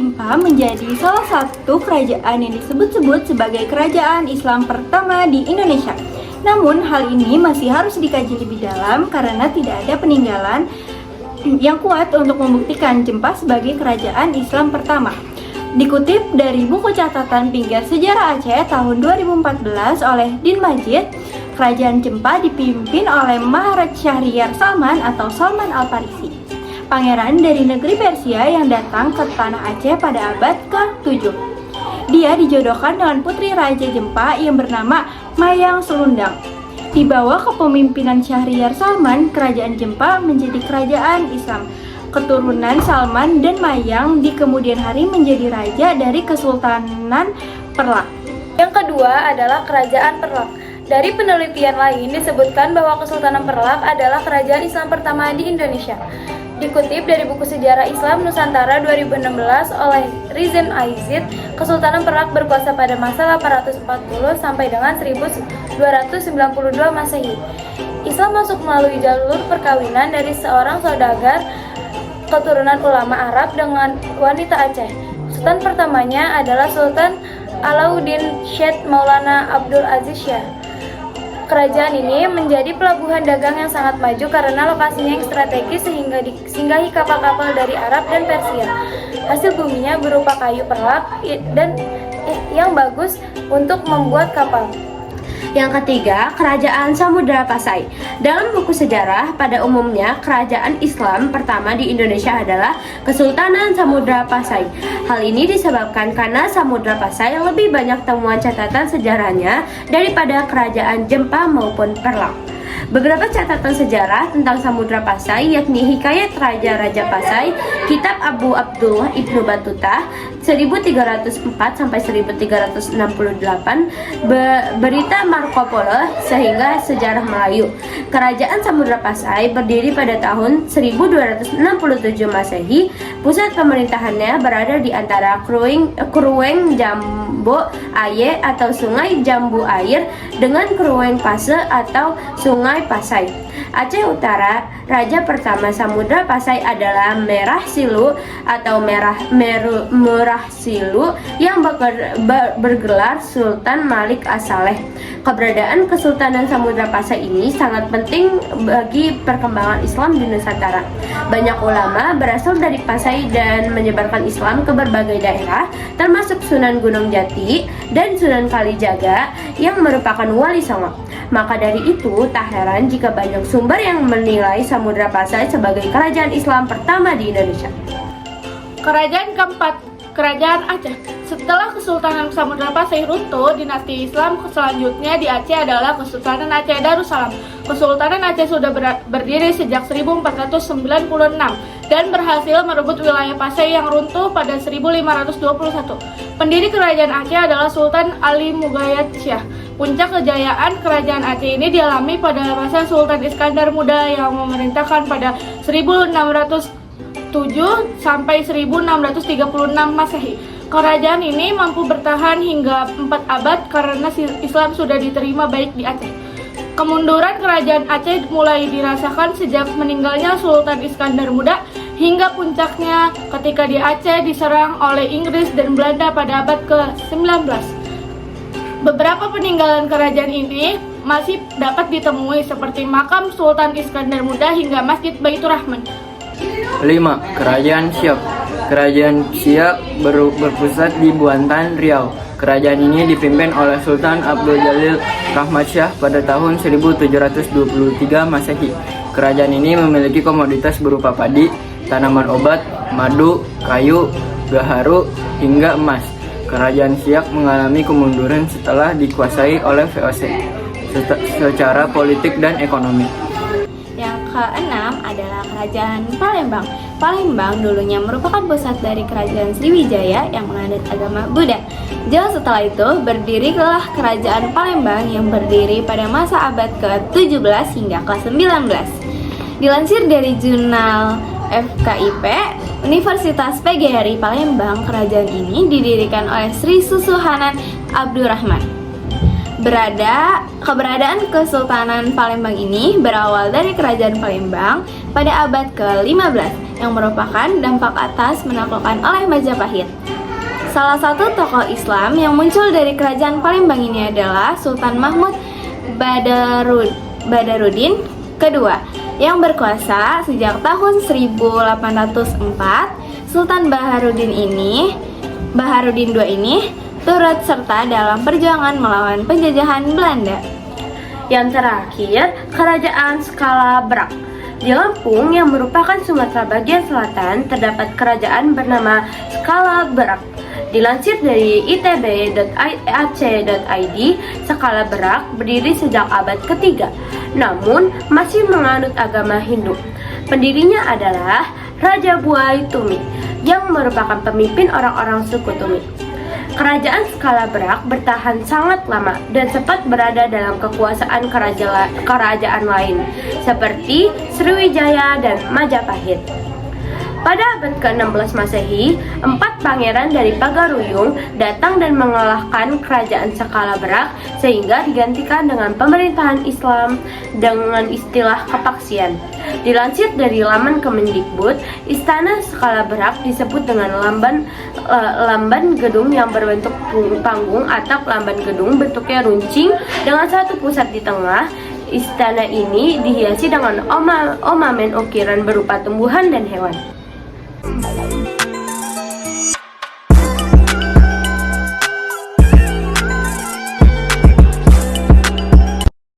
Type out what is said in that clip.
Jempa menjadi salah satu kerajaan yang disebut-sebut sebagai kerajaan Islam pertama di Indonesia. Namun hal ini masih harus dikaji lebih dalam karena tidak ada peninggalan yang kuat untuk membuktikan Jempa sebagai kerajaan Islam pertama. Dikutip dari buku catatan pinggir sejarah Aceh tahun 2014 oleh Din Majid, kerajaan Jempa dipimpin oleh Maharaj Syahriar Salman atau Salman Al-Farisi, pangeran dari negeri Persia yang datang ke tanah Aceh pada abad ke-7. Dia dijodohkan dengan putri Raja Jempa yang bernama Mayang Selundang. Di bawah kepemimpinan Syahriar Salman, kerajaan Jempa menjadi kerajaan Islam. Keturunan Salman dan Mayang di kemudian hari menjadi raja dari Kesultanan Perlak. Yang kedua adalah Kerajaan Perlak. Dari penelitian lain disebutkan bahwa Kesultanan Perlak adalah kerajaan Islam pertama di Indonesia. Dikutip dari buku Sejarah Islam Nusantara 2016 oleh Rizan Aizid, Kesultanan Perlak berkuasa pada masa 840 sampai dengan 1292 Masehi. Islam masuk melalui jalur perkawinan dari seorang saudagar keturunan ulama Arab dengan wanita Aceh. Sultan pertamanya adalah Sultan Alauddin Syed Maulana Abdul Aziz Shah. Kerajaan ini menjadi pelabuhan dagang yang sangat maju karena lokasinya yang strategis sehingga disinggahi kapal-kapal dari Arab dan Persia. Hasil buminya berupa kayu perlak dan yang bagus untuk membuat kapal. Yang ketiga, Kerajaan Samudra Pasai. Dalam buku sejarah, pada umumnya kerajaan Islam pertama di Indonesia adalah Kesultanan Samudra Pasai. Hal ini disebabkan karena Samudra Pasai lebih banyak temuan catatan sejarahnya daripada kerajaan Jempa maupun Perlak. Beberapa catatan sejarah tentang Samudra Pasai yakni Hikayat Raja-Raja Pasai, Kitab Abu Abdullah Ibnu Battuta 1304 sampai 1368, Berita Marco Polo sehingga Sejarah Melayu. Kerajaan Samudra Pasai berdiri pada tahun 1267 Masehi. Pusat pemerintahannya berada di antara Krueng Jambu Aye atau Sungai Jambu Air dengan Krueng Pase atau Sungai Pasai. Aceh Utara, raja pertama Samudra Pasai adalah Merah Silu atau Merah Silu yang bergelar Sultan Malik As-Saleh. Keberadaan Kesultanan Samudra Pasai ini sangat penting bagi perkembangan Islam di Nusantara. Banyak ulama berasal dari Pasai dan menyebarkan Islam ke berbagai daerah, termasuk Sunan Gunung Jati dan Sunan Kalijaga yang merupakan wali songo. Maka dari itu, tak heran jika banyak sumber yang menilai Samudra Pasai sebagai kerajaan Islam pertama di Indonesia. Kerajaan keempat, Kerajaan Aceh. Setelah Kesultanan Samudra Pasai runtuh, dinasti Islam selanjutnya di Aceh adalah Kesultanan Aceh Darussalam. Kesultanan Aceh sudah berdiri sejak 1496 dan berhasil merebut wilayah Pasai yang runtuh pada 1521. Pendiri kerajaan Aceh adalah Sultan Ali Mugayat Syah. Puncak kejayaan kerajaan Aceh ini dialami pada masa Sultan Iskandar Muda yang memerintahkan pada 1607 sampai 1636 Masehi. Kerajaan ini mampu bertahan hingga 4 abad karena Islam sudah diterima baik di Aceh. Kemunduran kerajaan Aceh mulai dirasakan sejak meninggalnya Sultan Iskandar Muda hingga puncaknya ketika di Aceh diserang oleh Inggris dan Belanda pada abad ke-19. Beberapa peninggalan kerajaan ini masih dapat ditemui seperti makam Sultan Iskandar Muda hingga Masjid Baitur Rahman. 5. Kerajaan Siak. Kerajaan Siak berpusat di Buantan, Riau. Kerajaan ini dipimpin oleh Sultan Abdul Jalil Rahmat Shah pada tahun 1723 Masehi. Kerajaan ini memiliki komoditas berupa padi, tanaman obat, madu, kayu, gaharu, hingga emas. Kerajaan Siak mengalami kemunduran setelah dikuasai oleh VOC secara politik dan ekonomi. Yang keenam adalah Kerajaan Palembang. Palembang dulunya merupakan pusat dari Kerajaan Sriwijaya yang menganut agama Buddha. Jauh setelah itu, berdirilah Kerajaan Palembang yang berdiri pada masa abad ke-17 hingga ke-19. Dilansir dari jurnal FKIP, Universitas PGRI Palembang, kerajaan ini didirikan oleh Sri Susuhanan Abdurrahman. Keberadaan Kesultanan Palembang ini berawal dari Kerajaan Palembang pada abad ke-15 yang merupakan dampak atas menaklukkan oleh Majapahit. Salah satu tokoh Islam yang muncul dari Kerajaan Palembang ini adalah Sultan Mahmud Badarudin kedua yang berkuasa sejak tahun 1804. Sultan Baharudin II ini turut serta dalam perjuangan melawan penjajahan Belanda. Yang terakhir, Kerajaan Skala Berak. Di Lampung yang merupakan Sumatera bagian selatan terdapat kerajaan bernama Skala Berak. Dilansir dari itb.ac.id, Skala Berak berdiri sejak abad ketiga, namun masih menganut agama Hindu. Pendirinya adalah Raja Buai Tumi yang merupakan pemimpin orang-orang suku Tumi. Kerajaan Skala Berak bertahan sangat lama dan sempat berada dalam kekuasaan kerajaan lain seperti Sriwijaya dan Majapahit. Pada abad ke-16 Masehi, 4 pangeran dari Pagaruyung datang dan mengalahkan kerajaan Skala Berak sehingga digantikan dengan pemerintahan Islam dengan istilah kepaksian. Dilansir dari laman Kemendikbud, Istana Skala Berak disebut dengan lamban gedung yang berbentuk panggung atap. Lamban gedung bentuknya runcing dengan satu pusat di tengah. Istana ini dihiasi dengan ornamen ukiran berupa tumbuhan dan hewan.